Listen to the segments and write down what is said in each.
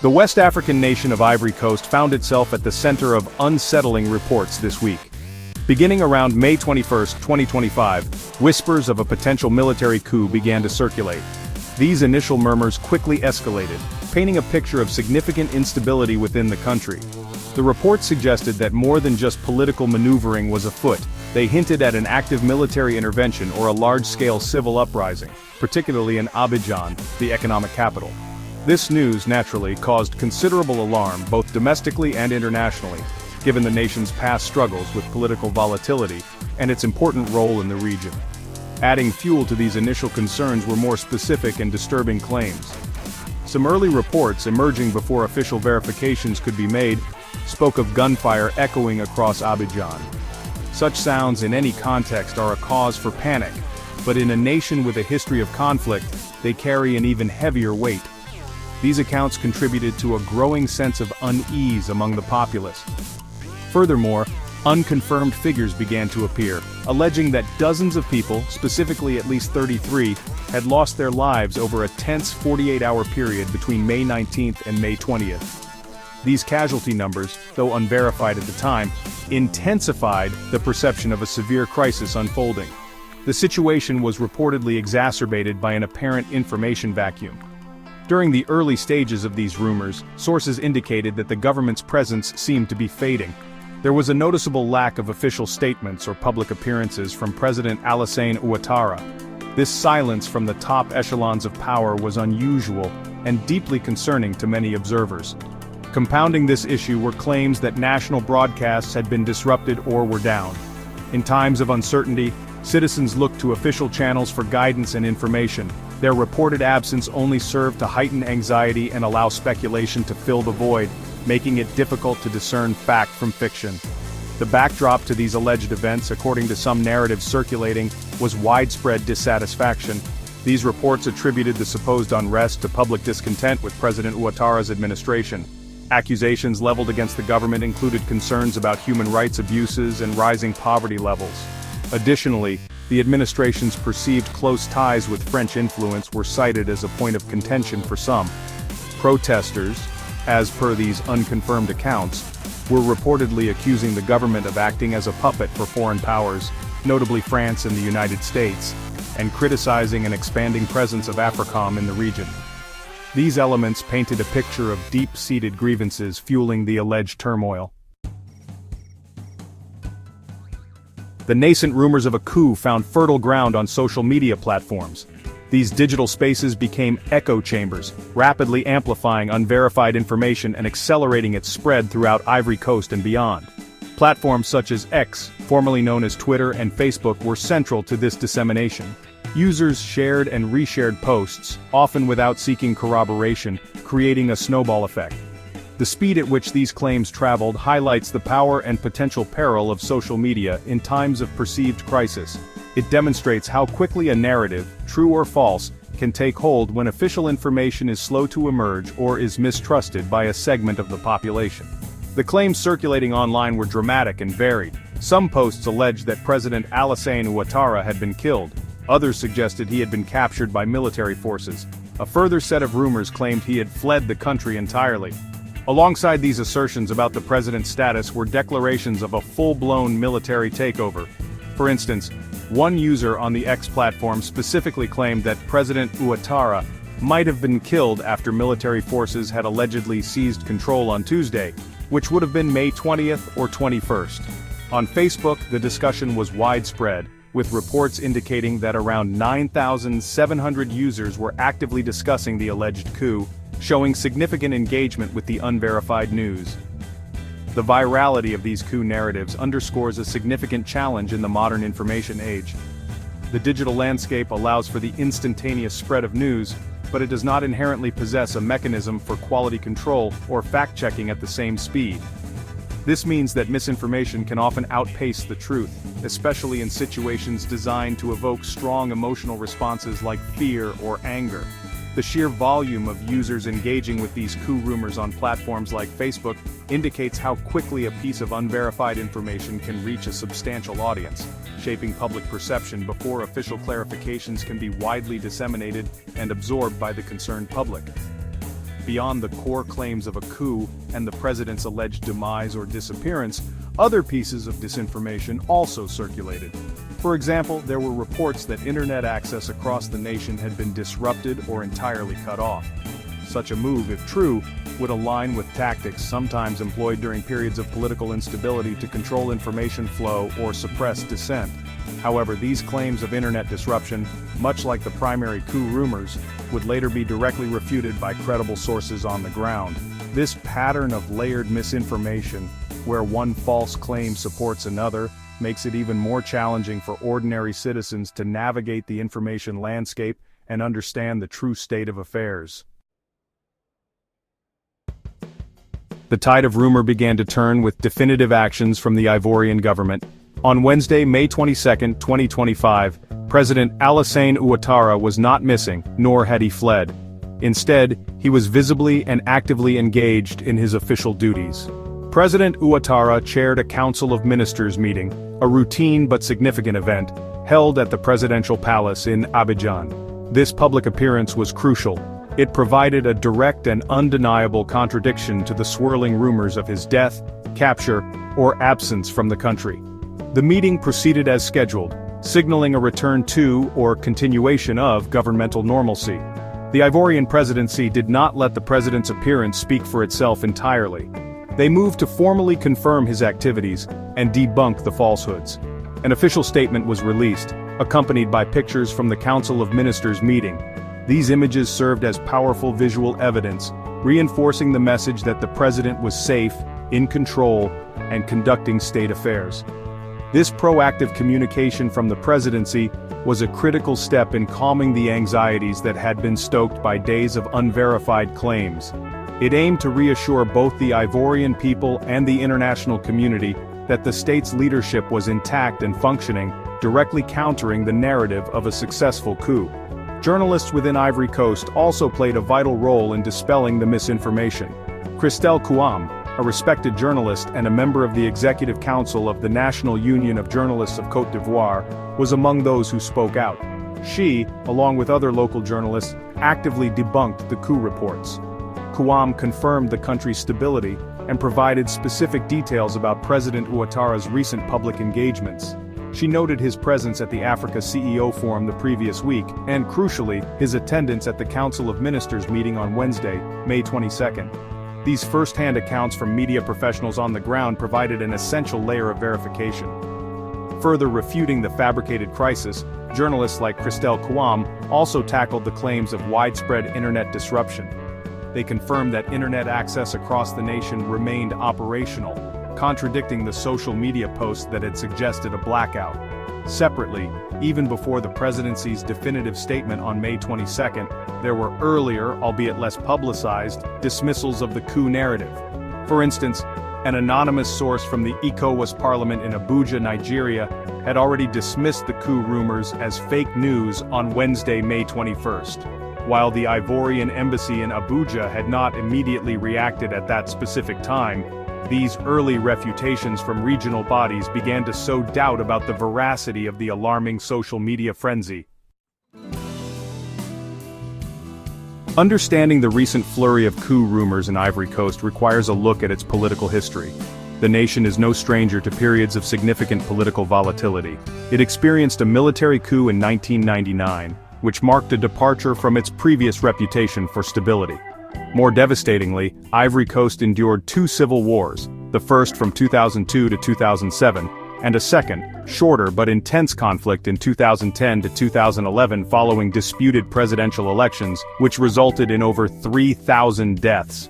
The West African nation of Ivory Coast found itself at the center of unsettling reports this week. Beginning around May 21, 2025, whispers of a potential military coup began to circulate. These initial murmurs quickly escalated, painting a picture of significant instability within the country. The reports suggested that more than just political maneuvering was afoot. They hinted at an active military intervention or a large-scale civil uprising, particularly in Abidjan, the economic capital. This news, naturally, caused considerable alarm both domestically and internationally, given the nation's past struggles with political volatility and its important role in the region. Adding fuel to these initial concerns were more specific and disturbing claims. Some early reports, emerging before official verifications could be made, spoke of gunfire echoing across Abidjan. Such sounds in any context are a cause for panic, but in a nation with a history of conflict, they carry an even heavier weight. These accounts contributed to a growing sense of unease among the populace. Furthermore, unconfirmed figures began to appear, alleging that dozens of people, specifically at least 33, had lost their lives over a tense 48-hour period between May 19th and May 20th. These casualty numbers, though unverified at the time, intensified the perception of a severe crisis unfolding. The situation was reportedly exacerbated by an apparent information vacuum. During the early stages of these rumors, sources indicated that the government's presence seemed to be fading. There was a noticeable lack of official statements or public appearances from President Alassane Ouattara. This silence from the top echelons of power was unusual and deeply concerning to many observers. Compounding this issue were claims that national broadcasts had been disrupted or were down. In times of uncertainty, citizens looked to official channels for guidance and information. Their reported absence only served to heighten anxiety and allow speculation to fill the void, making it difficult to discern fact from fiction. The backdrop to these alleged events, according to some narratives circulating, was widespread dissatisfaction. These reports attributed the supposed unrest to public discontent with President Ouattara's administration. Accusations leveled against the government included concerns about human rights abuses and rising poverty levels. Additionally, the administration's perceived close ties with French influence were cited as a point of contention for some. Protesters, as per these unconfirmed accounts, were reportedly accusing the government of acting as a puppet for foreign powers, notably France and the United States, and criticizing an expanding presence of AFRICOM in the region. These elements painted a picture of deep-seated grievances fueling the alleged turmoil. The nascent rumors of a coup found fertile ground on social media platforms. These digital spaces became echo chambers, rapidly amplifying unverified information and accelerating its spread throughout Ivory Coast and beyond. Platforms such as X, formerly known as Twitter, and Facebook were central to this dissemination. Users shared and reshared posts, often without seeking corroboration, creating a snowball effect. The speed at which these claims traveled highlights the power and potential peril of social media in times of perceived crisis. It demonstrates how quickly a narrative, true or false, can take hold when official information is slow to emerge or is mistrusted by a segment of the population. The claims circulating online were dramatic and varied. Some posts alleged that President Alassane Ouattara had been killed. Others suggested he had been captured by military forces. A further set of rumors claimed he had fled the country entirely. Alongside these assertions about the president's status were declarations of a full-blown military takeover. For instance, one user on the X platform specifically claimed that President Ouattara might have been killed after military forces had allegedly seized control on Tuesday, which would have been May 20th or 21st. On Facebook, the discussion was widespread, with reports indicating that around 9,700 users were actively discussing the alleged coup, showing significant engagement with the unverified news. The virality of these coup narratives underscores a significant challenge in the modern information age. The digital landscape allows for the instantaneous spread of news, but it does not inherently possess a mechanism for quality control or fact-checking at the same speed. This means that misinformation can often outpace the truth, especially in situations designed to evoke strong emotional responses like fear or anger. The sheer volume of users engaging with these coup rumors on platforms like Facebook indicates how quickly a piece of unverified information can reach a substantial audience, shaping public perception before official clarifications can be widely disseminated and absorbed by the concerned public. beyond the core claims of a coup and the president's alleged demise or disappearance, other pieces of disinformation also circulated. For example, there were reports that internet access across the nation had been disrupted or entirely cut off. Such a move, if true, would align with tactics sometimes employed during periods of political instability to control information flow or suppress dissent. However, these claims of internet disruption, much like the primary coup rumors, would later be directly refuted by credible sources on the ground. This pattern of layered misinformation, where one false claim supports another, makes it even more challenging for ordinary citizens to navigate the information landscape and understand the true state of affairs. The tide of rumor began to turn with definitive actions from the Ivorian government. On Wednesday, May 22, 2025, President Alassane Ouattara was not missing, nor had he fled. Instead, he was visibly and actively engaged in his official duties. President Ouattara chaired a Council of Ministers meeting, a routine but significant event, held at the presidential palace in Abidjan. This public appearance was crucial. It provided a direct and undeniable contradiction to the swirling rumors of his death, capture, or absence from the country. The meeting proceeded as scheduled, signaling a return to, or continuation of, governmental normalcy. The Ivorian presidency did not let the president's appearance speak for itself entirely. They moved to formally confirm his activities and debunk the falsehoods. An official statement was released, accompanied by pictures from the Council of Ministers meeting. These images served as powerful visual evidence, reinforcing the message that the president was safe, in control, and conducting state affairs. This proactive communication from the presidency was a critical step in calming the anxieties that had been stoked by days of unverified claims. It aimed to reassure both the Ivorian people and the international community that the state's leadership was intact and functioning, directly countering the narrative of a successful coup. Journalists within Ivory Coast also played a vital role in dispelling the misinformation. Christelle Kouam, a respected journalist and a member of the Executive Council of the National Union of Journalists of Côte d'Ivoire, was among those who spoke out. She, along with other local journalists, actively debunked the coup reports. Kouam confirmed the country's stability and provided specific details about President Ouattara's recent public engagements. She noted his presence at the Africa CEO Forum the previous week, and crucially, his attendance at the Council of Ministers meeting on Wednesday, May 22. These first-hand accounts from media professionals on the ground provided an essential layer of verification. Further refuting the fabricated crisis, journalists like Christelle Kouam also tackled the claims of widespread internet disruption. They confirmed that internet access across the nation remained operational, contradicting the social media posts that had suggested a blackout. Separately, even before the presidency's definitive statement on May 22, there were earlier, albeit less publicized, dismissals of the coup narrative. For instance, an anonymous source from the ECOWAS parliament in Abuja, Nigeria, had already dismissed the coup rumors as fake news on Wednesday, May 21. While the Ivorian embassy in Abuja had not immediately reacted at that specific time, these early refutations from regional bodies began to sow doubt about the veracity of the alarming social media frenzy. Understanding the recent flurry of coup rumors in Ivory Coast requires a look at its political history. The nation is no stranger to periods of significant political volatility. It experienced a military coup in 1999, which marked a departure from its previous reputation for stability. More devastatingly, Ivory Coast endured two civil wars, the first from 2002 to 2007, and a second, shorter but intense conflict in 2010 to 2011 following disputed presidential elections, which resulted in over 3,000 deaths.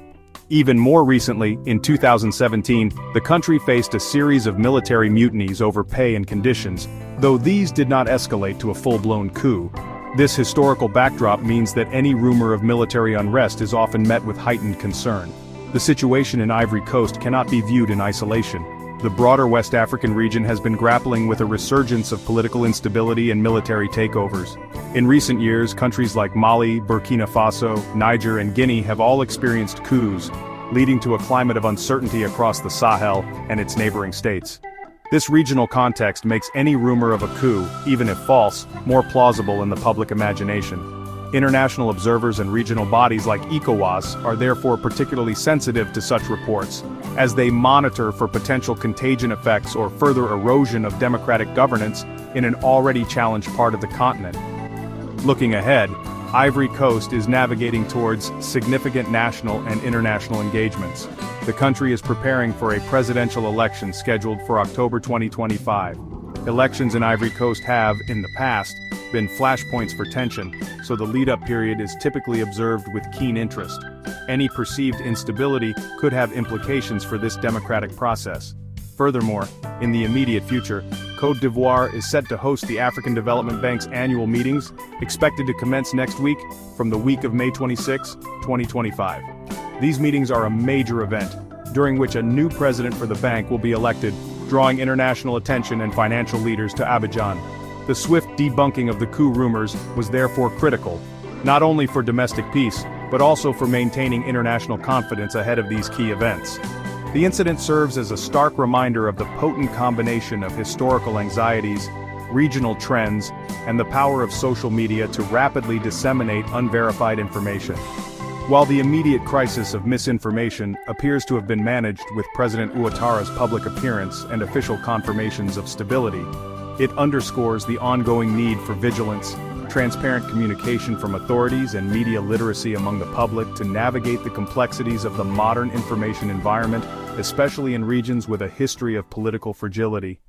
Even more recently, in 2017, the country faced a series of military mutinies over pay and conditions, though these did not escalate to a full-blown coup. This historical backdrop means that any rumor of military unrest is often met with heightened concern. The situation in Ivory Coast cannot be viewed in isolation. The broader West African region has been grappling with a resurgence of political instability and military takeovers. In recent years, countries like Mali, Burkina Faso, Niger, and Guinea have all experienced coups, leading to a climate of uncertainty across the Sahel and its neighboring states. This regional context makes any rumor of a coup, even if false, more plausible in the public imagination. International observers and regional bodies like ECOWAS are therefore particularly sensitive to such reports, as they monitor for potential contagion effects or further erosion of democratic governance in an already challenged part of the continent. Looking ahead, Ivory Coast is navigating towards significant national and international engagements. The country is preparing for a presidential election scheduled for October 2025. Elections in Ivory Coast have, in the past, been flashpoints for tension, so the lead-up period is typically observed with keen interest. Any perceived instability could have implications for this democratic process. Furthermore, in the immediate future, Côte d'Ivoire is set to host the African Development Bank's annual meetings, expected to commence next week, from the week of May 26, 2025. These meetings are a major event, during which a new president for the bank will be elected, drawing international attention and financial leaders to Abidjan. The swift debunking of the coup rumors was therefore critical, not only for domestic peace, but also for maintaining international confidence ahead of these key events. The incident serves as a stark reminder of the potent combination of historical anxieties, regional trends, and the power of social media to rapidly disseminate unverified information. While the immediate crisis of misinformation appears to have been managed with President Ouattara's public appearance and official confirmations of stability, it underscores the ongoing need for vigilance, transparent communication from authorities and media literacy among the public to navigate the complexities of the modern information environment, especially in regions with a history of political fragility.